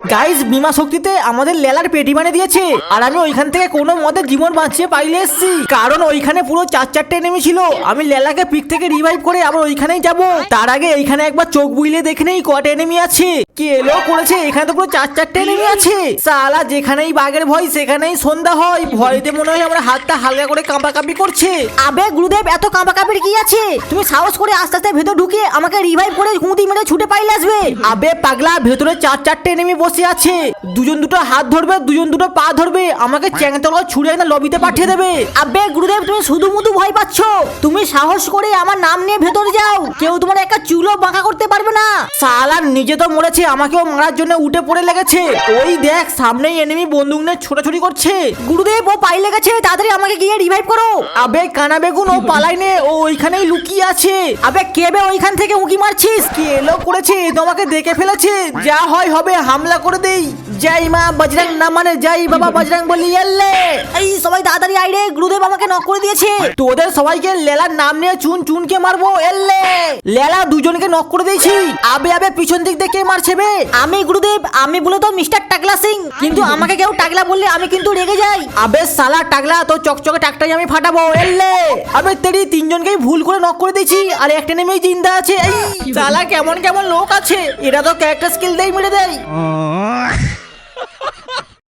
Guys বিমা শক্তিতে আমাদের লেলার পেটি বানিয়ে দিয়েছে আর আমি ওইখান থেকে কোনো মতে জীবন বাঁচিয়ে পাইলে এসেছি, কারণ ওইখানে পুরো 4-4টে এনিমি ছিল। আমি লেলাকে পিক থেকে রিভাইভ করে আবার ওইখানেই যাব। তার আগে এইখানে একবার চোখ বুইলে দেখে নেই কটা এনিমি আছে। কে এলো করেছে, এখানে তো পুরো 4-4টে এনিমি আছে। সালা যেখানেই বাঘের ভয় সেখানেই সন্ধ্যা হয়। ভয়তে মনে হয় আমার হাতটা হালকা করে কাঁপাকাঁপি করছে। আবে গুরুদেব, এত কাঁপাকাঁপির কি আছে? তুমি সাহস করে আস্তে আস্তে ভেতর ঢুকে আমাকে রিভাইভ করে গুঁতি মেরে ছুটে পাইলে আসবে। আবে পাগলা, ভেতরে 4-4টে এনিমি বসে আছে। দুজন দুটো হাত ধরবে, দুজন দুটো পা ধরবে, আমাকে চ্যাংতলা ছুড়ে একটা লবিতে পাঠিয়ে দেবে। আবে গুরুদেব, তুমি শুধু মুধু ভয় পাচ্ছ। তুমি সাহস করে আমার নাম নিয়ে ভেতরে যাও, কেউ তোমার একটা চুলও বাঁকা করতে পারবে না। সালা নিজে তো মরেছে, আমাকেও মারার জন্য উঠে পড়ে লেগেছে। ওই দেখ সামনেই এনিমি বন্দুক নিয়ে ছোটাছুটি করছে। গুরুদেব, ও পাইলে গেছে, তাড়াতাড়ি আমাকে গিয়ে রিভাইভ করো। আবে কানা বেগুন, ও পালাইনে, ও ওইখানেই লুকিয়ে আছে। আবে কেবে ওইখান থেকে উঁকি মারছিস? কে এলো করেছে, তোমাকে দেখে ফেলেছে। যা হয় হবে, হামলা করে দেই। জয় মা বজরং, না মানে জয় বাবা বজরং বলি। এলে এই সবাই তাড়াতাড়ি আয় রে, গুরুদেব আমাকে নক করে দিয়েছে। তোদের সবাইকে লেলার নাম নিয়ে চুন চুনকে মারবো। এলে লেলা দুজনকে নক করে দিয়েছি। আবে আবে পিছন দিক দিয়ে কে মারছে বে? আমি গুরুদেব, আমি বলে তো মিস্টার টাকলা সিং, কিন্তু আমাকে কেউ টাকলা বললে আমি কিন্তু রেগে যাই। আবে সালা টাকলা, তো চকচকে টাকটাই আমি ফাটাবো। এলে আবে তেরি তিনজনকেই ভুল করে নক করে দিয়েছি, আর একটা নেমেই জিন্দা আছে। এই সালা কেমন কেমন লোক আছে, এরা তো ক্যারেক্টার স্কিল দেই মেরে দেয়।